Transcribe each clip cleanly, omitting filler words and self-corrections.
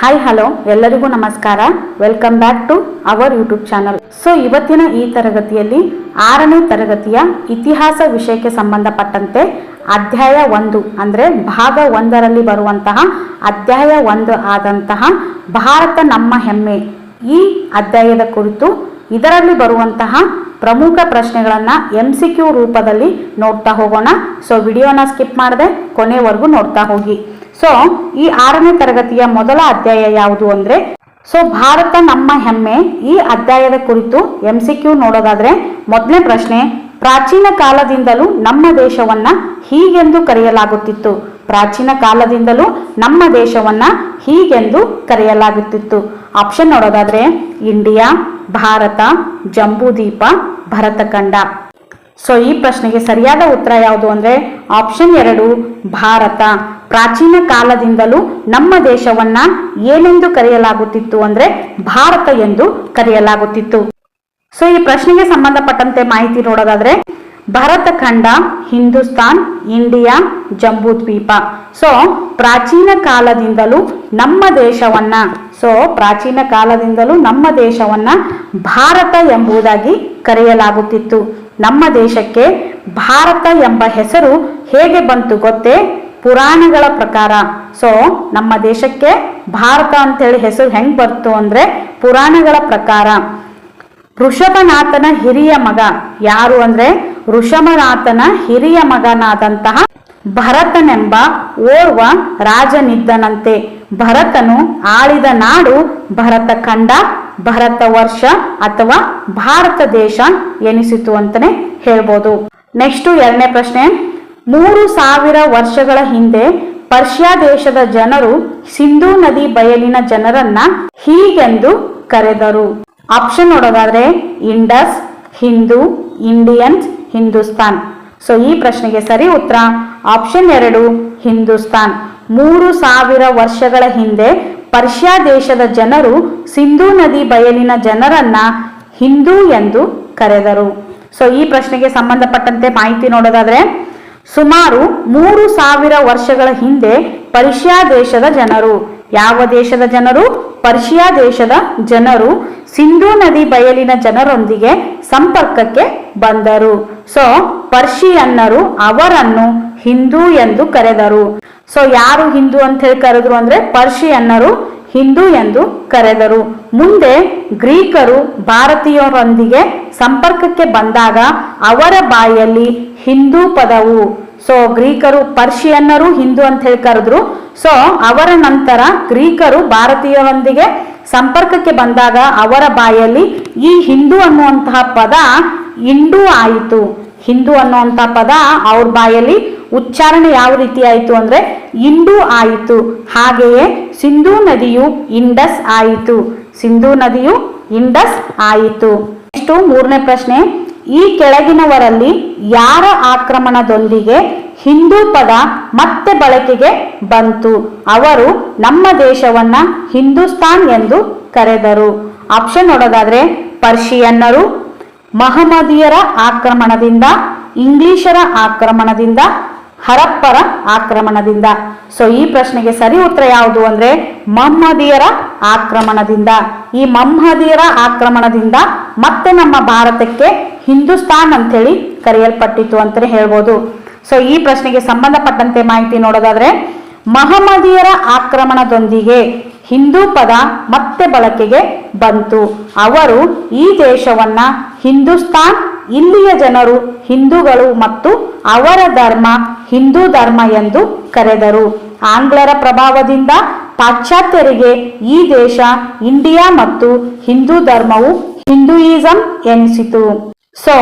Hi hello ಎಲ್ಲರಿಗೂ ನಮಸ್ಕಾರ. Welcome back to our YouTube channel. So ಇವತ್ತಿನ ಈ ತರಗತಿಯಲ್ಲಿ 6ನೇ ತರಗತಿಯ ಇತಿಹಾಸ ವಿಷಯಕ್ಕೆ ಸಂಬಂಧಪಟ್ಟಂತೆ ಅಧ್ಯಾಯ 1 ಅಂದರೆ ಭಾಗ 1ರಲ್ಲಿ ಬರುವಂತಹ ಅಧ್ಯಾಯ 1 ಆದಂತಹ ಭಾರತ ನಮ್ಮ ಹೆಮ್ಮೆ ಈ ಅಧ್ಯಾಯದ ಕುರಿತು ಇದರಲ್ಲಿ ಬರುವಂತಹ ಪ್ರಮುಖ ಪ್ರಶ್ನೆಗಳನ್ನು MCQ ರೂಪದಲ್ಲಿ ನೋಡ್ತಾ ಹೋಗೋಣ. ಸೊ ವಿಡಿಯೋನ ಸ್ಕಿಪ್ ಮಾಡದೆ ಕೊನೆವರೆಗೂ ನೋಡ್ತಾ ಹೋಗಿ. ಸೊ ಈ 6ನೇ ತರಗತಿಯ ಮೊದಲ ಅಧ್ಯಾಯ ಯಾವುದು ಅಂದರೆ ಭಾರತ ನಮ್ಮ ಹೆಮ್ಮೆ. ಈ ಅಧ್ಯಾಯದ ಕುರಿತು MCQ ನೋಡೋದಾದ್ರೆ ಮೊದಲನೇ ಪ್ರಶ್ನೆ, ಪ್ರಾಚೀನ ಕಾಲದಿಂದಲೂ ನಮ್ಮ ದೇಶವನ್ನ ಹೀಗೆಂದು ಕರೆಯಲಾಗುತ್ತಿತ್ತು. ಪ್ರಾಚೀನ ಕಾಲದಿಂದಲೂ ನಮ್ಮ ದೇಶವನ್ನ ಹೀಗೆಂದು ಕರೆಯಲಾಗುತ್ತಿತ್ತು. ಆಪ್ಷನ್ ನೋಡೋದಾದ್ರೆ ಇಂಡಿಯಾ, ಭಾರತ, ಜಂಬೂದ್ವೀಪ, ಭರತಖಂಡ. ಸೊ ಈ ಪ್ರಶ್ನೆಗೆ ಸರಿಯಾದ ಉತ್ತರ ಯಾವುದು ಅಂದರೆ ಆಪ್ಷನ್ 2 ಭಾರತ. ಪ್ರಾಚೀನ ಕಾಲದಿಂದಲೂ ನಮ್ಮ ದೇಶವನ್ನ ಏನೆಂದು ಕರೆಯಲಾಗುತ್ತಿತ್ತು ಅಂದರೆ ಭಾರತ ಎಂದು ಕರೆಯಲಾಗುತ್ತಿತ್ತು. ಸೊ ಈ ಪ್ರಶ್ನೆಗೆ ಸಂಬಂಧಪಟ್ಟಂತೆ ಮಾಹಿತಿ ನೋಡೋದಾದ್ರೆ ಭರತಖಂಡ, ಹಿಂದೂಸ್ತಾನ್, ಇಂಡಿಯಾ, ಜಂಬೂದ್ವೀಪ. ಸೊ ಪ್ರಾಚೀನ ಕಾಲದಿಂದಲೂ ನಮ್ಮ ದೇಶವನ್ನ ಭಾರತ ಎಂಬುದಾಗಿ ಕರೆಯಲಾಗುತ್ತಿತ್ತು. ನಮ್ಮ ದೇಶಕ್ಕೆ ಭಾರತ ಎಂಬ ಹೆಸರು ಹೇಗೆ ಬಂತು ಗೊತ್ತೇ? ಪುರಾಣಗಳ ಪ್ರಕಾರ. ಸೊ ನಮ್ಮ ದೇಶಕ್ಕೆ ಭಾರತ ಅಂತೇಳಿ ಹೆಸರು ಹೆಂಗ್ ಬರ್ತು ಅಂದ್ರೆ ಪುರಾಣಗಳ ಪ್ರಕಾರ ಋಷಭನಾಥನ ಹಿರಿಯ ಮಗ ಯಾರು ಅಂದ್ರೆ ಋಷಭನಾಥನ ಹಿರಿಯ ಮಗನಾದಂತಹ ಭರತನೆಂಬ ಓರ್ವ ರಾಜನಿದ್ದನಂತೆ. ಭರತನು ಆಳಿದ ನಾಡು ಭರತಖಂಡ, ಭರತ ವರ್ಷ ಅಥವಾ ಭಾರತ ದೇಶ ಎನಿಸಿತು ಅಂತಾನೆ ಹೇಳ್ಬೋದು. ನೆಕ್ಸ್ಟ್ 2ನೇ ಪ್ರಶ್ನೆ, 3000 ವರ್ಷಗಳ ಹಿಂದೆ ಪರ್ಷಿಯಾ ದೇಶದ ಜನರು ಸಿಂಧೂ ನದಿ ಬಯಲಿನ ಜನರನ್ನ ಹೀಗೆಂದು ಕರೆದರು. ಆಪ್ಷನ್ ನೋಡೋದಾದ್ರೆ Indus, Hindu, Indians, Hindustan. So ಈ ಪ್ರಶ್ನೆಗೆ ಸರಿ ಉತ್ತರ ಆಪ್ಷನ್ 2 ಹಿಂದೂಸ್ತಾನ್. 3000 ವರ್ಷಗಳ ಹಿಂದೆ ಪರ್ಷಿಯಾ ದೇಶದ ಜನರು ಸಿಂಧೂ ನದಿ ಬಯಲಿನ ಜನರನ್ನ ಹಿಂದೂ ಎಂದು ಕರೆದರು. ಸೊ ಈ ಪ್ರಶ್ನೆಗೆ ಸಂಬಂಧಪಟ್ಟಂತೆ ಮಾಹಿತಿ ನೋಡೋದಾದ್ರೆ ಸುಮಾರು 3000 ವರ್ಷಗಳ ಹಿಂದೆ ಪರ್ಷಿಯಾ ದೇಶದ ಜನರು, ಯಾವ ದೇಶದ ಜನರು? ಪರ್ಷಿಯಾ ದೇಶದ ಜನರು ಸಿಂಧೂ ನದಿ ಬಯಲಿನ ಜನರೊಂದಿಗೆ ಸಂಪರ್ಕಕ್ಕೆ ಬಂದರು. ಸೊ ಪರ್ಷಿಯನ್ನರು ಅವರನ್ನು ಹಿಂದೂ ಎಂದು ಕರೆದರು. ಸೊ ಯಾರು ಹಿಂದೂ ಅಂತ ಹೇಳಿ ಕರೆದ್ರು ಅಂದ್ರೆ ಪರ್ಷಿಯನ್ನರು ಹಿಂದೂ ಎಂದು ಕರೆದರು. ಮುಂದೆ ಗ್ರೀಕರು ಭಾರತೀಯರೊಂದಿಗೆ ಸಂಪರ್ಕಕ್ಕೆ ಬಂದಾಗ ಅವರ ಬಾಯಲ್ಲಿ ಹಿಂದೂ ಪದವು, ಸೊ ಗ್ರೀಕರು ಪರ್ಷಿಯನ್ನರು ಹಿಂದೂ ಅಂತ ಹೇಳಿ ಕರೆದ್ರು. ಸೊ ಅವರ ನಂತರ ಗ್ರೀಕರು ಭಾರತೀಯರೊಂದಿಗೆ ಸಂಪರ್ಕಕ್ಕೆ ಬಂದಾಗ ಅವರ ಬಾಯಲ್ಲಿ ಈ ಹಿಂದೂ ಅನ್ನುವಂತಹ ಪದ ಇಂಡು ಆಯಿತು. ಹಿಂದೂ ಅನ್ನುವಂತಹ ಪದ ಅವ್ರ ಬಾಯಲ್ಲಿ ಉಚ್ಚಾರಣೆ ಯಾವ ರೀತಿ ಆಯಿತು ಅಂದ್ರೆ ಇಂಡು ಆಯಿತು. ಹಾಗೆಯೇ ಸಿಂಧೂ ನದಿಯು ಇಂಡಸ್ ಆಯಿತು. ಸಿಂಧೂ ನದಿಯು ಇಂಡಸ್ ಆಯಿತು. ನೆಕ್ಸ್ಟ್ 3ನೇ ಪ್ರಶ್ನೆ, ಈ ಕೆಳಗಿನವರಲ್ಲಿ ಯಾರ ಆಕ್ರಮಣದೊಂದಿಗೆ ಹಿಂದೂ ಪದ ಮತ್ತೆ ಬಳಕೆಗೆ ಬಂತು? ಅವರು ನಮ್ಮ ದೇಶವನ್ನ ಹಿಂದೂಸ್ತಾನ್ ಎಂದು ಕರೆದರು. ಆಪ್ಷನ್ ನೋಡೋದಾದ್ರೆ ಪರ್ಷಿಯನ್ನರು, ಮಹಮ್ಮದೀಯರ ಆಕ್ರಮಣದಿಂದ, ಇಂಗ್ಲಿಷರ ಆಕ್ರಮಣದಿಂದ, ಹರಪ್ಪರ ಆಕ್ರಮಣದಿಂದ. ಸೊ ಈ ಪ್ರಶ್ನೆಗೆ ಸರಿ ಉತ್ತರ ಯಾವುದು ಅಂದ್ರೆ ಮಹಮ್ಮದೀಯರ ಆಕ್ರಮಣದಿಂದ. ಈ ಮಹಮ್ಮದೀಯರ ಆಕ್ರಮಣದಿಂದ ಮತ್ತೆ ನಮ್ಮ ಭಾರತಕ್ಕೆ ಹಿಂದೂಸ್ತಾನ್ ಅಂತ ಹೇಳಿ ಕರೆಯಲ್ಪಟ್ಟಿತು ಅಂತಾನೆ ಹೇಳ್ಬೋದು. ಸೊ ಈ ಪ್ರಶ್ನೆಗೆ ಸಂಬಂಧಪಟ್ಟಂತೆ ಮಾಹಿತಿ ನೋಡೋದಾದ್ರೆ ಮಹಮ್ಮದೀಯರ ಆಕ್ರಮಣದೊಂದಿಗೆ ಹಿಂದೂ ಪದ ಮತ್ತೆ ಬಳಕೆಗೆ ಬಂತು. ಅವರು ಈ ದೇಶವನ್ನ ಹಿಂದೂಸ್ತಾನ್, ಇಲ್ಲಿಯ ಜನರು ಹಿಂದೂಗಳು ಮತ್ತು ಅವರ ಧರ್ಮ ಹಿಂದೂ ಧರ್ಮ ಎಂದು ಕರೆದರು. ಆಂಗ್ಲರ ಪ್ರಭಾವದಿಂದ ಪಾಶ್ಚಾತ್ಯರಿಗೆ ಈ ದೇಶ ಇಂಡಿಯಾ ಮತ್ತು ಹಿಂದೂ ಧರ್ಮವು ಹಿಂದೂಯಿಸಂ ಎನಿಸಿತು. ಸೊ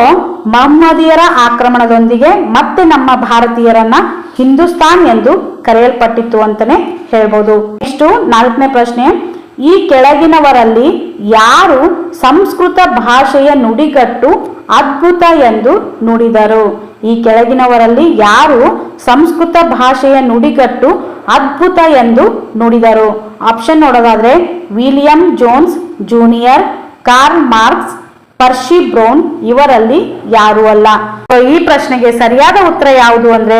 ಮಹಮ್ಮದೀಯರ ಆಕ್ರಮಣದೊಂದಿಗೆ ಮತ್ತೆ ನಮ್ಮ ಭಾರತೀಯರನ್ನ ಹಿಂದೂಸ್ತಾನ್ ಎಂದು ಕರೆಯಲ್ಪಟ್ಟಿತ್ತು ಅಂತಾನೆ ಹೇಳ್ಬೋದು. ನೆಕ್ಸ್ಟ್ 4ನೇ ಪ್ರಶ್ನೆ, ಈ ಕೆಳಗಿನವರಲ್ಲಿ ಯಾರು ಸಂಸ್ಕೃತ ಭಾಷೆಯ ನುಡಿಗಟ್ಟು ಅದ್ಭುತ ಎಂದು ನುಡಿದರು? ಈ ಕೆಳಗಿನವರಲ್ಲಿ ಯಾರು ಸಂಸ್ಕೃತ ಭಾಷೆಯ ನುಡಿಗಟ್ಟು ಅದ್ಭುತ ಎಂದು ನುಡಿದರು? ಆಪ್ಷನ್ ನೋಡೋದಾದ್ರೆ William Jones junior, Karl Marx, Percy Brown ಇವರಲ್ಲಿ ಯಾರು ಅಲ್ಲ. ಈ ಪ್ರಶ್ನೆಗೆ ಸರಿಯಾದ ಉತ್ತರ ಯಾವುದು ಅಂದ್ರೆ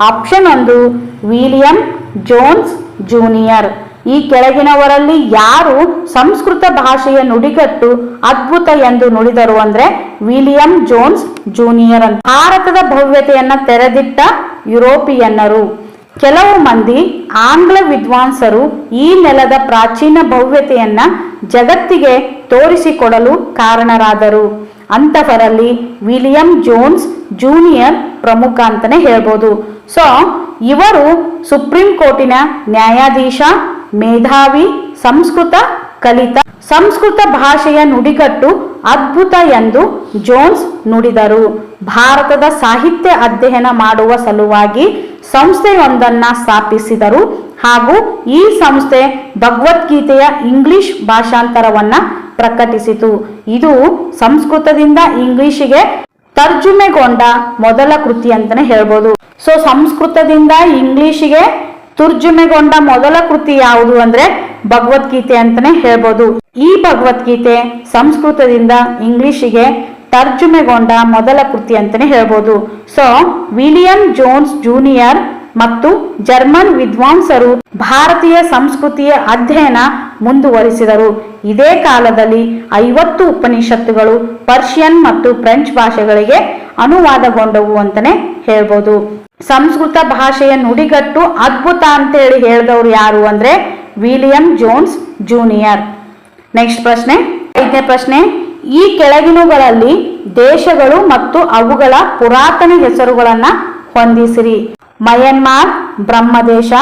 ಆಪ್ಷನ್ 1 ವಿಲಿಯಂ ಜೋನ್ಸ್ ಜೂನಿಯರ್. ಈ ಕೆಳಗಿನವರಲ್ಲಿ ಯಾರು ಸಂಸ್ಕೃತ ಭಾಷೆಯ ನುಡಿಗಟ್ಟು ಅದ್ಭುತ ಎಂದು ನುಡಿದರು ಅಂದ್ರೆ ವಿಲಿಯಂ ಜೋನ್ಸ್ ಜೂನಿಯರ್ ಅಂತ. ಭಾರತದ ಭವ್ಯತೆಯನ್ನ ತೆರೆದಿಟ್ಟ ಯುರೋಪಿಯನ್ನರು. ಕೆಲವು ಮಂದಿ ಆಂಗ್ಲ ವಿದ್ವಾಂಸರು ಈ ನೆಲದ ಪ್ರಾಚೀನ ಭವ್ಯತೆಯನ್ನ ಜಗತ್ತಿಗೆ ತೋರಿಸಿಕೊಡಲು ಕಾರಣರಾದರು. ಅಂತವರಲ್ಲಿ ವಿಲಿಯಂ ಜೋನ್ಸ್ ಜೂನಿಯರ್ ಪ್ರಮುಖ ಅಂತಾನೆ ಹೇಳ್ಬೋದು. ಸೊ ಇವರು ಸುಪ್ರೀಂ ಕೋರ್ಟಿನ ನ್ಯಾಯಾಧೀಶ, ಮೇಧಾವಿ, ಸಂಸ್ಕೃತ ಕಲಿತ, ಸಂಸ್ಕೃತ ಭಾಷೆಯ ನುಡಿಗಟ್ಟು ಅದ್ಭುತ ಎಂದು ಜೋನ್ಸ್ ನುಡಿದರು. ಭಾರತದ ಸಾಹಿತ್ಯ ಅಧ್ಯಯನ ಮಾಡುವ ಸಲುವಾಗಿ ಸಂಸ್ಥೆಯೊಂದನ್ನು ಸ್ಥಾಪಿಸಿದರು ಹಾಗೂ ಈ ಸಂಸ್ಥೆ ಭಗವದ್ಗೀತೆಯ ಇಂಗ್ಲಿಷ್ ಭಾಷಾಂತರವನ್ನ ಪ್ರಕಟಿಸಿತು. ಇದು ಸಂಸ್ಕೃತದಿಂದ ಇಂಗ್ಲಿಷಿಗೆ ತರ್ಜುಮೆಗೊಂಡ ಮೊದಲ ಕೃತಿ ಅಂತಾನೆ ಹೇಳ್ಬೋದು. ಸೊ ಸಂಸ್ಕೃತದಿಂದ ಇಂಗ್ಲಿಷಿಗೆ ತರ್ಜುಮೆಗೊಂಡ ಮೊದಲ ಕೃತಿ ಯಾವುದು ಅಂದ್ರೆ ಭಗವದ್ಗೀತೆ ಅಂತಾನೆ ಹೇಳ್ಬೋದು. ಈ ಭಗವದ್ಗೀತೆ ಸಂಸ್ಕೃತದಿಂದ ಇಂಗ್ಲಿಷಿಗೆ ತರ್ಜುಮೆಗೊಂಡ ಮೊದಲ ಕೃತಿ ಅಂತಾನೆ ಹೇಳ್ಬೋದು. ಸೊ ವಿಲಿಯಂ ಜೋನ್ಸ್ ಜೂನಿಯರ್ ಮತ್ತು ಜರ್ಮನ್ ವಿದ್ವಾಂಸರು ಭಾರತೀಯ ಸಂಸ್ಕೃತಿಯ ಅಧ್ಯಯನ ಮುಂದುವರಿಸಿದರು. ಇದೇ ಕಾಲದಲ್ಲಿ 50 ಉಪನಿಷತ್ತುಗಳು ಪರ್ಷಿಯನ್ ಮತ್ತು ಫ್ರೆಂಚ್ ಭಾಷೆಗಳಿಗೆ ಅನುವಾದಗೊಂಡವು ಅಂತಾನೆ ಹೇಳ್ಬೋದು. ಸಂಸ್ಕೃತ ಭಾಷೆಯ ನುಡಿಗಟ್ಟು ಅದ್ಭುತ ಅಂತೇಳಿ ಹೇಳಿದವರು ಯಾರು ಅಂದ್ರೆ ವಿಲಿಯಂ ಜೋನ್ಸ್ ಜೂನಿಯರ್. ನೆಕ್ಸ್ಟ್ ಪ್ರಶ್ನೆ, 5ನೇ ಪ್ರಶ್ನೆ. ಈ ಕೆಳಗಿನವುಗಳಲ್ಲಿ ದೇಶಗಳು ಮತ್ತು ಅವುಗಳ ಪುರಾತನ ಹೆಸರುಗಳನ್ನ ಹೊಂದಿಸಿರಿ. ಮಯನ್ಮಾರ್ ಬ್ರಹ್ಮದೇಶ,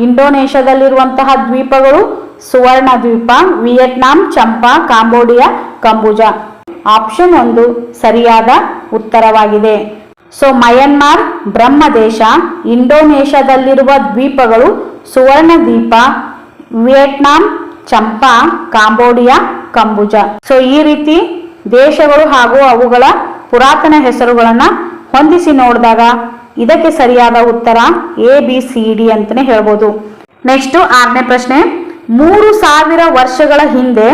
ಇಂಡೋನೇಷ್ಯಾದಲ್ಲಿರುವಂತಹ ದ್ವೀಪಗಳು ಸುವರ್ಣ ದ್ವೀಪ, ವಿಯೆಟ್ನಾಂ ಚಂಪಾ, ಕಾಂಬೋಡಿಯಾ ಕಂಬುಜಾ. ಆಪ್ಷನ್ 1 ಸರಿಯಾದ ಉತ್ತರವಾಗಿದೆ. ಸೊ ಮಯನ್ಮಾರ್ ಬ್ರಹ್ಮದೇಶ, ಇಂಡೋನೇಷ್ಯಾದಲ್ಲಿರುವ ದ್ವೀಪಗಳು ಸುವರ್ಣ ದ್ವೀಪ, ವಿಯೆಟ್ನಾಂ ಚಂಪಾ, ಕಾಂಬೋಡಿಯಾ ಕಂಬುಜಾ. ಸೊ ಈ ರೀತಿ ದೇಶಗಳು ಹಾಗೂ ಅವುಗಳ ಪುರಾತನ ಹೆಸರುಗಳನ್ನ ಹೊಂದಿಸಿ ನೋಡಿದಾಗ ಇದಕ್ಕೆ ಸರಿಯಾದ ಉತ್ತರ ABCD ಅಂತಾನೆ ಹೇಳ್ಬೋದು. ನೆಕ್ಸ್ಟ್ 6ನೇ ಪ್ರಶ್ನೆ. 3000 ವರ್ಷಗಳ ಹಿಂದೆ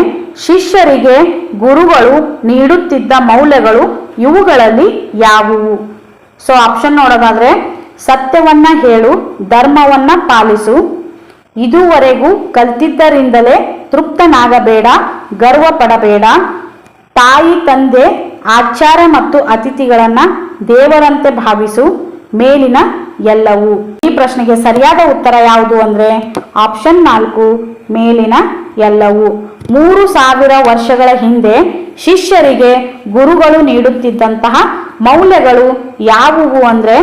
ಶಿಷ್ಯರಿಗೆ ಗುರುಗಳು ನೀಡುತ್ತಿದ್ದ ಮೌಲ್ಯಗಳು ಇವುಗಳಲ್ಲಿ ಯಾವುವು? ಸೊ ಆಪ್ಷನ್ ನೋಡೋದಾದ್ರೆ ಸತ್ಯವನ್ನ ಹೇಳು, ಧರ್ಮವನ್ನ ಪಾಲಿಸು, ಇದುವರೆಗೂ ಕಲ್ತಿದ್ದರಿಂದಲೇ ತೃಪ್ತನಾಗಬೇಡ, ಗರ್ವ ಪಡಬೇಡ, ತಾಯಿ ತಂದೆ ಆಚಾರ ಮತ್ತು ಅತಿಥಿಗಳನ್ನ ದೇವರಂತೆ ಭಾವಿಸು, ಮೇಲಿನ ಎಲ್ಲವೂ. ಈ ಪ್ರಶ್ನೆಗೆ ಸರಿಯಾದ ಉತ್ತರ ಯಾವುದು ಅಂದ್ರೆ ಆಪ್ಷನ್ 4 ಮೇಲಿನ ಎಲ್ಲವೂ. 3000 ವರ್ಷಗಳ ಹಿಂದೆ ಶಿಷ್ಯರಿಗೆ ಗುರುಗಳು ನೀಡುತ್ತಿದ್ದಂತಹ ಮೌಲ್ಯಗಳು ಯಾವುವು ಅಂದ್ರೆ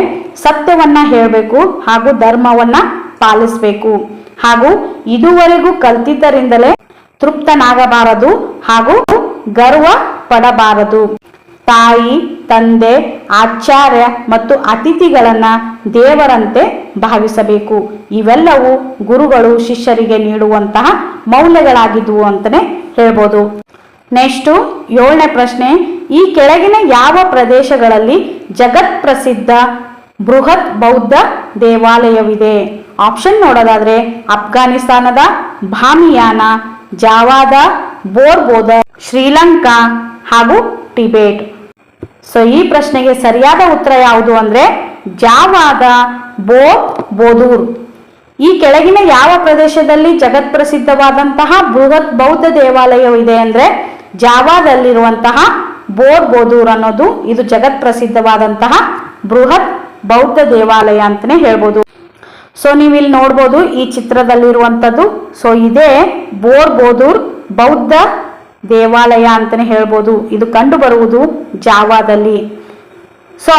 ಸತ್ಯವನ್ನ ಹೇಳಬೇಕು ಹಾಗೂ ಧರ್ಮವನ್ನ ಪಾಲಿಸಬೇಕು ಹಾಗೂ ಇದುವರೆಗೂ ಕಲ್ತಿದ್ದರಿಂದಲೇ ತೃಪ್ತನಾಗಬಾರದು ಹಾಗೂ ಗರ್ವ ಪಡಬಾರದು, ತಾಯಿ ತಂದೆ ಆಚಾರ್ಯ ಮತ್ತು ಅತಿಥಿಗಳನ್ನ ದೇವರಂತೆ ಭಾವಿಸಬೇಕು. ಇವೆಲ್ಲವೂ ಗುರುಗಳು ಶಿಷ್ಯರಿಗೆ ನೀಡುವಂತಹ ಮೌಲ್ಯಗಳಾಗಿದ್ವು ಅಂತಾನೆ ಹೇಳ್ಬೋದು. ನೆಕ್ಸ್ಟ್ 7ನೇ ಪ್ರಶ್ನೆ. ಈ ಕೆಳಗಿನ ಯಾವ ಪ್ರದೇಶಗಳಲ್ಲಿ ಜಗತ್ ಪ್ರಸಿದ್ಧ ಬೃಹತ್ ಬೌದ್ಧ ದೇವಾಲಯವಿದೆ? ಆಪ್ಷನ್ ನೋಡೋದಾದ್ರೆ ಅಫ್ಘಾನಿಸ್ತಾನದ ಬಾಮಿಯಾನ, ಜಾವಾದ ಬೋರ್ಬೋದರ್, ಶ್ರೀಲಂಕಾ ಹಾಗೂ ಟಿಬೇಟ್. ಸೊ ಈ ಪ್ರಶ್ನೆಗೆ ಸರಿಯಾದ ಉತ್ತರ ಯಾವುದು ಅಂದ್ರೆ ಜಾವಾದ ಬೋರ್ಬೋದೂರ್. ಈ ಕೆಳಗಿನ ಯಾವ ಪ್ರದೇಶದಲ್ಲಿ ಜಗತ್ ಪ್ರಸಿದ್ಧವಾದಂತಹ ಬೃಹತ್ ಬೌದ್ಧ ದೇವಾಲಯವಿದೆ ಅಂದ್ರೆ ಜಾವಾದಲ್ಲಿರುವಂತಹ ಬೋರ್ಬೋದೂರ್ ಅನ್ನೋದು ಇದು ಜಗತ್ ಪ್ರಸಿದ್ಧವಾದಂತಹ ಬೃಹತ್ ಬೌದ್ಧ ದೇವಾಲಯ ಅಂತಾನೆ ಹೇಳ್ಬೋದು. ಸೊ ನೀವು ಇಲ್ಲಿ ನೋಡ್ಬೋದು ಈ ಚಿತ್ರದಲ್ಲಿರುವಂಥದ್ದು. ಸೊ ಇದೇ ಬೋರ್ಬೋದೂರ್ ಬೌದ್ಧ ದೇವಾಲಯ ಅಂತಾನೆ ಹೇಳ್ಬೋದು. ಇದು ಕಂಡು ಬರುವುದು ಜಾವಾದಲ್ಲಿ. ಸೊ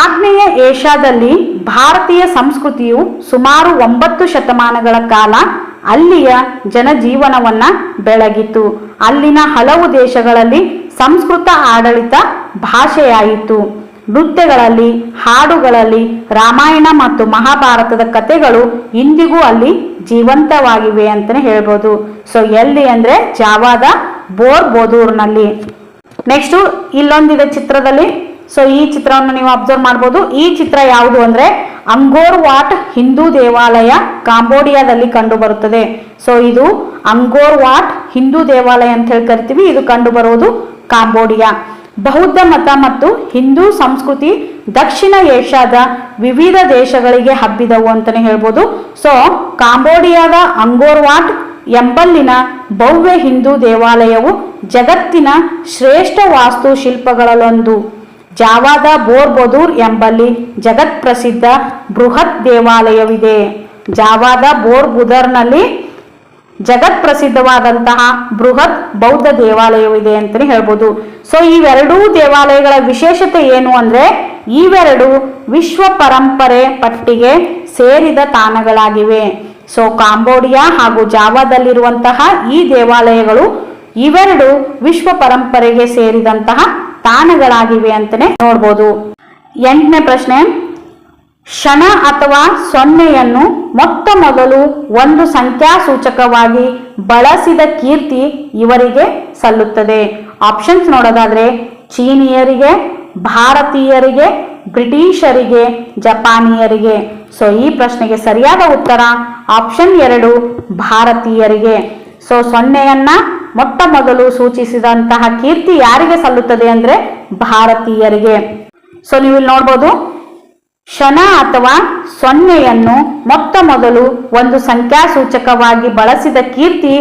ಆಗ್ನೇಯ ಏಷ್ಯಾದಲ್ಲಿ ಭಾರತೀಯ ಸಂಸ್ಕೃತಿಯು ಸುಮಾರು 9 ಶತಮಾನಗಳ ಕಾಲ ಅಲ್ಲಿಯ ಜನಜೀವನವನ್ನ ಬೆಳಗಿತು. ಅಲ್ಲಿನ ಹಲವು ದೇಶಗಳಲ್ಲಿ ಸಂಸ್ಕೃತ ಆಡಳಿತ ಭಾಷೆಯಾಯಿತು. ನೃತ್ಯಗಳಲ್ಲಿ, ಹಾಡುಗಳಲ್ಲಿ ರಾಮಾಯಣ ಮತ್ತು ಮಹಾಭಾರತದ ಕಥೆಗಳು ಇಂದಿಗೂ ಅಲ್ಲಿ ಜೀವಂತವಾಗಿವೆ ಅಂತಾನೆ ಹೇಳ್ಬೋದು. ಸೊ ಎಲ್ಲಿ ಅಂದ್ರೆ ಜಾವಾದ ಬೋರ್ಬೋದೂರ್ನಲ್ಲಿ. ನೆಕ್ಸ್ಟ್ ಇಲ್ಲೊಂದಿದೆ ಚಿತ್ರದಲ್ಲಿ. ಸೊ ಈ ಚಿತ್ರವನ್ನು ನೀವು ಅಬ್ಸರ್ವ್ ಮಾಡ್ಬೋದು. ಈ ಚಿತ್ರ ಯಾವುದು ಅಂದ್ರೆ ಅಂಗೋರ್ ವಾಟ್ ಹಿಂದೂ ದೇವಾಲಯ ಕಾಂಬೋಡಿಯಾದಲ್ಲಿ ಕಂಡು ಬರುತ್ತದೆ. ಸೊ ಇದು ಅಂಗೋರ್ ವಾಟ್ ಹಿಂದೂ ದೇವಾಲಯ ಅಂತ ಹೇಳಿ ಕರಿತೀವಿ. ಇದು ಕಂಡು ಬರುವುದು ಕಾಂಬೋಡಿಯಾ. ಬೌದ್ಧ ಮತ ಮತ್ತು ಹಿಂದೂ ಸಂಸ್ಕೃತಿ ದಕ್ಷಿಣ ಏಷ್ಯಾದ ವಿವಿಧ ದೇಶಗಳಿಗೆ ಹಬ್ಬಿದವು ಅಂತಾನೆ ಹೇಳ್ಬೋದು. ಸೊ ಕಾಂಬೋಡಿಯಾದ ಅಂಗೋರ್ ವಾಟ್ ಎಂಬಲ್ಲಿನ ಭವ್ಯ ಹಿಂದೂ ದೇವಾಲಯವು ಜಗತ್ತಿನ ಶ್ರೇಷ್ಠ ವಾಸ್ತುಶಿಲ್ಪಗಳಲ್ಲೊಂದು. ಜಾವಾದ ಬೋರ್ಬೊದೂರ್ ಎಂಬಲ್ಲಿ ಜಗತ್ ಪ್ರಸಿದ್ಧ ಬೃಹತ್ ದೇವಾಲಯವಿದೆ. ಜಾವಾದ ಬೋರ್ಬುದರ್ನಲ್ಲಿ ಜಗತ್ ಪ್ರಸಿದ್ಧವಾದಂತಹ ಬೃಹತ್ ಬೌದ್ಧ ದೇವಾಲಯವಿದೆ ಅಂತಲೇ ಹೇಳ್ಬೋದು. ಸೊ ಇವೆರಡೂ ದೇವಾಲಯಗಳ ವಿಶೇಷತೆ ಏನು ಅಂದ್ರೆ ಇವೆರಡು ವಿಶ್ವ ಪರಂಪರೆ ಪಟ್ಟಿಗೆ ಸೇರಿದ ತಾಣಗಳಾಗಿವೆ. ಸೊ ಕಾಂಬೋಡಿಯಾ ಹಾಗೂ ಜಾವಾದಲ್ಲಿರುವಂತಹ ಈ ದೇವಾಲಯಗಳು ಇವೆರಡು ವಿಶ್ವ ಪರಂಪರೆಗೆ ಸೇರಿದಂತಹ ತಾಣಗಳಾಗಿವೆ ಅಂತಲೇ ನೋಡ್ಬೋದು. 8ನೇ ಪ್ರಶ್ನೆ, ಕ್ಷಣ ಅಥವಾ ಸೊನ್ನೆಯನ್ನು ಮೊಟ್ಟ ಮೊದಲು ಒಂದು ಸಂಖ್ಯಾಸೂಚಕವಾಗಿ ಬಳಸಿದ ಕೀರ್ತಿ ಇವರಿಗೆ ಸಲ್ಲುತ್ತದೆ. ಆಪ್ಷನ್ಸ್ ನೋಡೋದಾದ್ರೆ ಚೀನಿಯರಿಗೆ, ಭಾರತೀಯರಿಗೆ, ಬ್ರಿಟಿಷರಿಗೆ, ಜಪಾನಿಯರಿಗೆ. ಸೊ ಈ ಪ್ರಶ್ನೆಗೆ ಸರಿಯಾದ ಉತ್ತರ ಆಪ್ಷನ್ 2 ಭಾರತೀಯರಿಗೆ. ಸೊ ಸೊನ್ನೆಯನ್ನ ಮೊಟ್ಟ ಮೊದಲು ಸೂಚಿಸಿದಂತಹ ಕೀರ್ತಿ ಯಾರಿಗೆ ಸಲ್ಲುತ್ತದೆ ಅಂದ್ರೆ ಭಾರತೀಯರಿಗೆ. ಸೊ ನೀವು ಇಲ್ಲಿ ನೋಡ್ಬೋದು, ಕ್ಷಣ ಅಥವಾ ಸೊನ್ನೆಯನ್ನು ಮೊಟ್ಟ ಮೊದಲು ಒಂದು ಸಂಖ್ಯಾಸೂಚಕವಾಗಿ ಬಳಸಿದ ಕೀರ್ತಿ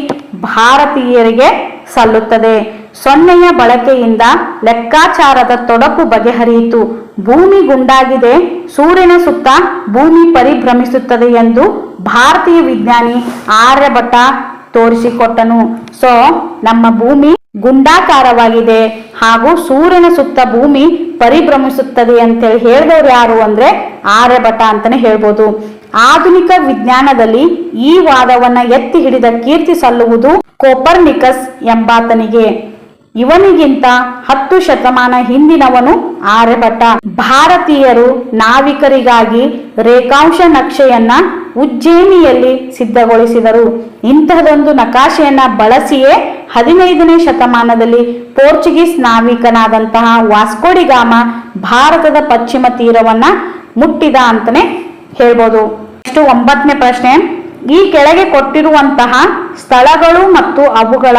ಭಾರತೀಯರಿಗೆ ಸಲ್ಲುತ್ತದೆ. ಸೊನ್ನೆಯ ಬಳಕೆಯಿಂದ ಲೆಕ್ಕಾಚಾರದ ತೊಡಕು ಬಗೆಹರಿಯಿತು. ಭೂಮಿ ಗುಂಡಾಗಿದೆ, ಸೂರ್ಯನ ಸುತ್ತ ಭೂಮಿ ಪರಿಭ್ರಮಿಸುತ್ತದೆ ಎಂದು ಭಾರತೀಯ ವಿಜ್ಞಾನಿ ಆರ್ಯಭಟ ತೋರಿಸಿಕೊಟ್ಟನು. ಸೊ ನಮ್ಮ ಭೂಮಿ ಗುಂಡಾಕಾರವಾಗಿದೆ ಹಾಗೂ ಸೂರ್ಯನ ಸುತ್ತ ಭೂಮಿ ಪರಿಭ್ರಮಿಸುತ್ತದೆ ಅಂತೇಳಿ ಹೇಳಿದವರು ಯಾರು ಅಂದ್ರೆ ಆರ್ಯಭಟ ಅಂತಾನೆ ಹೇಳ್ಬೋದು. ಆಧುನಿಕ ವಿಜ್ಞಾನದಲ್ಲಿ ಈ ವಾದವನ್ನ ಎತ್ತಿ ಹಿಡಿದ ಕೀರ್ತಿ ಸಲ್ಲುವುದು ಕೋಪರ್ನಿಕಸ್ ಎಂಬಾತನಿಗೆ. ಇವನಿಗಿಂತ 10 ಶತಮಾನ ಹಿಂದಿನವನು ಆರ್ಯಭಟ. ಭಾರತೀಯರು ನಾವಿಕರಿಗಾಗಿ ರೇಖಾಂಶ ನಕ್ಷೆಯನ್ನ ಉಜ್ಜಯಿನಿಯಲ್ಲಿ ಸಿದ್ಧಗೊಳಿಸಿದರು. ಇಂತಹದೊಂದು ನಕಾಶೆಯನ್ನ ಬಳಸಿಯೇ 15ನೇ ಶತಮಾನದಲ್ಲಿ ಪೋರ್ಚುಗೀಸ್ ನಾವಿಕನಾದಂತಹ ವಾಸ್ಕೋಡಿಗಾಮ ಭಾರತದ ಪಶ್ಚಿಮ ತೀರವನ್ನ ಮುಟ್ಟಿದ ಅಂತಾನೆ ಹೇಳ್ಬೋದು. ನೆಕ್ಸ್ಟ್ 9ನೇ ಪ್ರಶ್ನೆ, ಈ ಕೆಳಗೆ ಕೊಟ್ಟಿರುವಂತಹ ಸ್ಥಳಗಳು ಮತ್ತು ಅವುಗಳ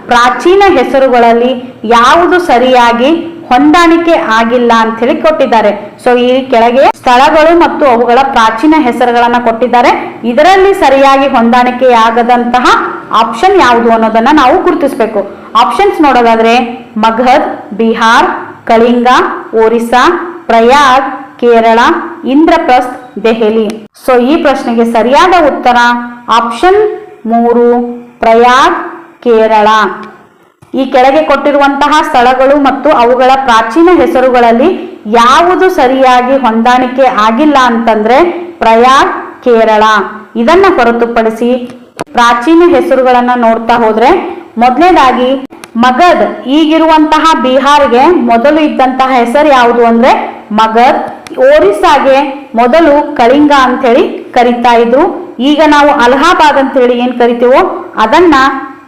ಪ್ರಾಚೀನ ಹೆಸರುಗಳಲ್ಲಿ ಯಾವುದು ಸರಿಯಾಗಿ ಹೊಂದಾಣಿಕೆ ಆಗಿಲ್ಲ ಅಂತ ಹೇಳಿ ಕೊಟ್ಟಿದ್ದಾರೆ. ಸೊ ಈ ಕೆಳಗೆ ಸ್ಥಳಗಳು ಮತ್ತು ಅವುಗಳ ಪ್ರಾಚೀನ ಹೆಸರುಗಳನ್ನ ಕೊಟ್ಟಿದ್ದಾರೆ. ಇದರಲ್ಲಿ ಸರಿಯಾಗಿ ಹೊಂದಾಣಿಕೆ ಆಗದಂತಹ ಆಪ್ಷನ್ ಯಾವುದು ಅನ್ನೋದನ್ನ ನಾವು ಗುರುತಿಸಬೇಕು. ಆಪ್ಷನ್ಸ್ ನೋಡೋದಾದ್ರೆ ಮಗಧ್ ಬಿಹಾರ್, ಕಳಿಂಗ ಒರಿಸ್ಸಾ, ಪ್ರಯಾಗ್ ಕೇರಳ, ಇಂದ್ರಪ್ರಸ್ತ್ ದೆಹಲಿ. ಸೊ ಈ ಪ್ರಶ್ನೆಗೆ ಸರಿಯಾದ ಉತ್ತರ ಆಪ್ಷನ್ 3 ಪ್ರಯಾಗ್ ಕೇರಳ. ಈ ಕೆಳಗೆ ಕೊಟ್ಟಿರುವಂತಹ ಸ್ಥಳಗಳು ಮತ್ತು ಅವುಗಳ ಪ್ರಾಚೀನ ಹೆಸರುಗಳಲ್ಲಿ ಯಾವುದು ಸರಿಯಾಗಿ ಹೊಂದಾಣಿಕೆ ಆಗಿಲ್ಲ ಅಂತಂದ್ರೆ ಪ್ರಯಾಗ್ ಕೇರಳ. ಇದನ್ನ ಹೊರತುಪಡಿಸಿ ಪ್ರಾಚೀನ ಹೆಸರುಗಳನ್ನ ನೋಡ್ತಾ ಹೋದ್ರೆ ಮೊದಲನೇದಾಗಿ ಮಗಧ್, ಈಗಿರುವಂತಹ ಬಿಹಾರ್ಗೆ ಮೊದಲು ಇದ್ದಂತಹ ಹೆಸರು ಯಾವುದು ಅಂದ್ರೆ ಮಗಧ್. ಒರಿಸ್ಸಾಗೆ ಮೊದಲು ಕಳಿಂಗ ಅಂತ ಹೇಳಿ ಕರಿತಾ ಇದ್ರು. ಈಗ ನಾವು ಅಲಹಾಬಾದ್ ಅಂತ ಹೇಳಿ ಏನ್ ಕರಿತೀವೋ ಅದನ್ನ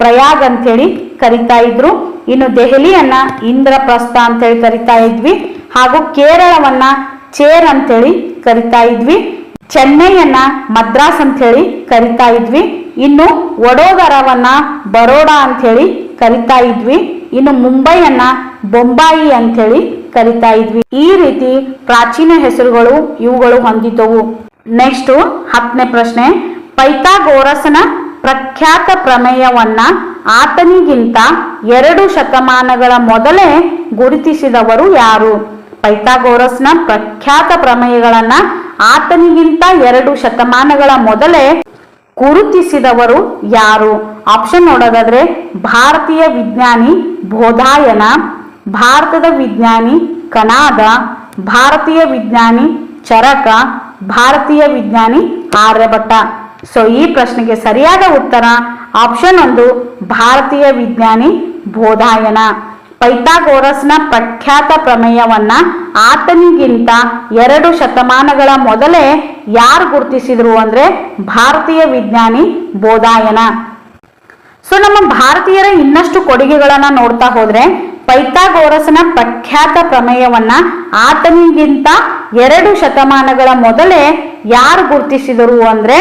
ಪ್ರಯಾಗ್ ಅಂತ ಹೇಳಿ ಕರಿತಾ ಇದ್ರು. ಇನ್ನು ದೆಹಲಿಯನ್ನ ಇಂದ್ರಪ್ರಸ್ಥ ಅಂತ ಹೇಳಿ ಕರಿತಾ ಇದ್ವಿ, ಹಾಗೂ ಕೇರಳವನ್ನ ಚೇರ್ ಅಂತ ಹೇಳಿ ಕರಿತಾ ಇದ್ವಿ. ಚೆನ್ನೈಯನ್ನ ಮದ್ರಾಸ್ ಅಂತ ಹೇಳಿ ಕರಿತಾ ಇದ್ವಿ. ಇನ್ನು ವಡೋದರವನ್ನ ಬರೋಡಾ ಅಂತ ಹೇಳಿ ಕರಿತಾ ಇದ್ವಿ. ಇನ್ನು ಮುಂಬೈಯನ್ನ ಬೊಂಬಾಯಿ ಅಂತ ಹೇಳಿ ಕರಿತಾ ಇದ್ವಿ. ಈ ರೀತಿ ಪ್ರಾಚೀನ ಹೆಸರುಗಳು ಇವುಗಳು ಹೊಂದಿದ್ದವು. ನೆಕ್ಸ್ಟ್ 10ನೇ ಪ್ರಶ್ನೆ, ಪೈಥಾಗೋರಸನ ಪ್ರಖ್ಯಾತ ಪ್ರಮೇಯವನ್ನ ಆತನಿಗಿಂತ 2 ಶತಮಾನಗಳ ಮೊದಲೇ ಗುರುತಿಸಿದವರು ಯಾರು? ಪೈಥಾಗೋರಸ್ನ ಪ್ರಖ್ಯಾತ ಪ್ರಮೇಯಗಳನ್ನ ಆತನಿಗಿಂತ 2 ಶತಮಾನಗಳ ಮೊದಲೇ ಗುರುತಿಸಿದವರು ಯಾರು? ಆಪ್ಷನ್ ನೋಡೋದಾದ್ರೆ ಭಾರತೀಯ ವಿಜ್ಞಾನಿ ಬೋಧಾಯನ, ಭಾರತದ ವಿಜ್ಞಾನಿ ಕನಾದ, ಭಾರತೀಯ ವಿಜ್ಞಾನಿ ಚರಕ, ಭಾರತೀಯ ವಿಜ್ಞಾನಿ ಆರ್ಯಭಟ. ಸೊ ಈ ಪ್ರಶ್ನೆಗೆ ಸರಿಯಾದ ಉತ್ತರ ಆಪ್ಷನ್ 1 ಭಾರತೀಯ ವಿಜ್ಞಾನಿ ಬೋಧಾಯನ. ಪೈಥಾಗೋರಸ್ನ ಪ್ರಖ್ಯಾತ ಪ್ರಮೇಯವನ್ನ ಆತನಿಗಿಂತ 2 ಶತಮಾನಗಳ ಮೊದಲೇ ಯಾರು ಗುರುತಿಸಿದ್ರು ಅಂದ್ರೆ ಭಾರತೀಯ ವಿಜ್ಞಾನಿ ಬೋಧಾಯನ. ಸೊ ನಮ್ಮ ಭಾರತೀಯರ ಇನ್ನಷ್ಟು ಕೊಡುಗೆಗಳನ್ನ ನೋಡ್ತಾ ಹೋದ್ರೆ ಪೈಥಾಗೋರಸ್ನ ಪ್ರಖ್ಯಾತ ಪ್ರಮೇಯವನ್ನ ಆತನಿಗಿಂತ 2 ಶತಮಾನಗಳ ಮೊದಲೇ ಯಾರು ಗುರುತಿಸಿದರು ಅಂದ್ರೆ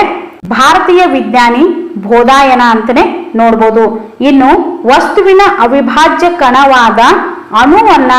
ಭಾರತೀಯ ವಿಜ್ಞಾನಿ ಬೋಧಾಯನ ಅಂತಾನೆ ನೋಡ್ಬೋದು. ಇನ್ನು ವಸ್ತುವಿನ ಅವಿಭಾಜ್ಯ ಕಣವಾದ ಅಣುವನ್ನ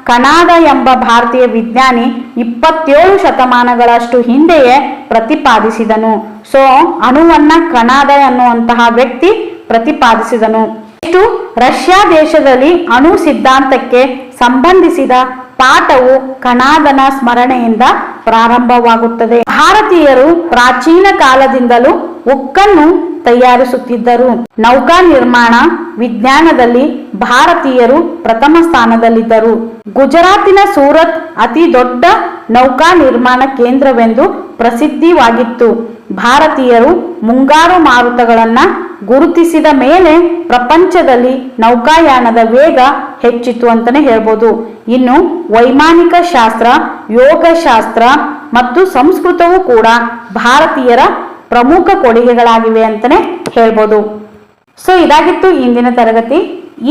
ಕಣಾದ ಎಂಬ ಭಾರತೀಯ ವಿಜ್ಞಾನಿ 27 ಶತಮಾನಗಳಷ್ಟು ಹಿಂದೆಯೇ ಪ್ರತಿಪಾದಿಸಿದನು. ಸೊ ಅಣುವನ್ನ ಕಣಾದ ಎನ್ನುವಂತಹ ವ್ಯಕ್ತಿ ಪ್ರತಿಪಾದಿಸಿದನು. ಇಷ್ಟು ರಷ್ಯಾ ದೇಶದಲ್ಲಿ ಅಣು ಸಿದ್ಧಾಂತಕ್ಕೆ ಸಂಬಂಧಿಸಿದ ಪಾಠವು ಕಣಾದನ ಸ್ಮರಣೆಯಿಂದ ಪ್ರಾರಂಭವಾಗುತ್ತದೆ. ಭಾರತೀಯರು ಪ್ರಾಚೀನ ಕಾಲದಿಂದಲೂ ಉಕ್ಕನ್ನು ತಯಾರಿಸುತ್ತಿದ್ದರು. ನೌಕಾ ನಿರ್ಮಾಣ ವಿಜ್ಞಾನದಲ್ಲಿ ಭಾರತೀಯರು ಪ್ರಥಮ ಸ್ಥಾನದಲ್ಲಿದ್ದರು. ಗುಜರಾತಿನ ಸೂರತ್ ಅತಿ ದೊಡ್ಡ ನೌಕಾ ನಿರ್ಮಾಣ ಕೇಂದ್ರವೆಂದು ಪ್ರಸಿದ್ಧಿವಾಗಿತ್ತು. ಭಾರತೀಯರು ಮುಂಗಾರು ಮಾರುತಗಳನ್ನ ಗುರುತಿಸಿದ ಮೇಲೆ ಪ್ರಪಂಚದಲ್ಲಿ ನೌಕಾಯಾನದ ವೇಗ ಹೆಚ್ಚಿತು ಅಂತಾನೆ ಹೇಳ್ಬೋದು. ಇನ್ನು ವೈಮಾನಿಕ ಶಾಸ್ತ್ರ, ಯೋಗಶಾಸ್ತ್ರ ಮತ್ತು ಸಂಸ್ಕೃತವೂ ಕೂಡ ಭಾರತೀಯರ ಪ್ರಮುಖ ಕೊಡುಗೆಗಳಾಗಿವೆ ಅಂತಾನೆ ಹೇಳ್ಬೋದು. ಸೊ ಇದಾಗಿತ್ತು ಇಂದಿನ ತರಗತಿ.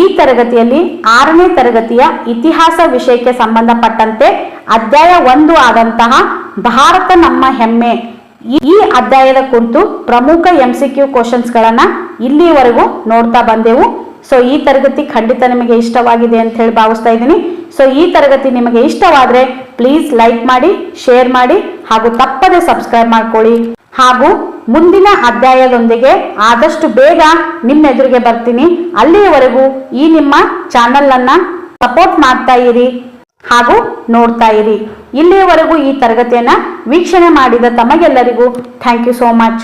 ಈ ತರಗತಿಯಲ್ಲಿ 6ನೇ ತರಗತಿಯ ಇತಿಹಾಸ ವಿಷಯಕ್ಕೆ ಸಂಬಂಧಪಟ್ಟಂತೆ ಅಧ್ಯಾಯ 1 ಆದಂತಹ ಭಾರತ ನಮ್ಮ ಹೆಮ್ಮೆ ಈ ಅಧ್ಯಾಯದ ಕುರಿತು ಪ್ರಮುಖ MCQ ಕ್ವಶನ್ಸ್ಗಳನ್ನ ಇಲ್ಲಿವರೆಗೂ ನೋಡ್ತಾ ಬಂದೆವು. ಸೊ ಈ ತರಗತಿ ಖಂಡಿತ ನಿಮಗೆ ಇಷ್ಟವಾಗಿದೆ ಅಂತ ಹೇಳಿ ಭಾವಿಸ್ತಾ ಇದ್ದೀನಿ. ಸೊ ಈ ತರಗತಿ ನಿಮಗೆ ಇಷ್ಟವಾದ್ರೆ ಪ್ಲೀಸ್ ಲೈಕ್ ಮಾಡಿ, ಶೇರ್ ಮಾಡಿ ಹಾಗೂ ತಪ್ಪದೆ ಸಬ್ಸ್ಕ್ರೈಬ್ ಮಾಡ್ಕೊಳ್ಳಿ. ಹಾಗೂ ಮುಂದಿನ ಅಧ್ಯಾಯದೊಂದಿಗೆ ಆದಷ್ಟು ಬೇಗ ನಿಮ್ಮ ಎದುರಿಗೆ ಬರ್ತೀನಿ. ಅಲ್ಲಿಯವರೆಗೂ ಈ ನಿಮ್ಮ ಚಾನಲ್ ಅನ್ನ ಸಪೋರ್ಟ್ ಮಾಡ್ತಾ ಇರಿ ಹಾಗೂ ನೋಡ್ತಾ ಇರಿ. ಇಲ್ಲಿಯವರೆಗೂ ಈ ತರಗತಿಯನ್ನ ವೀಕ್ಷಣೆ ಮಾಡಿದ ತಮಗೆಲ್ಲರಿಗೂ ಥ್ಯಾಂಕ್ ಯು ಸೋ ಮಚ್.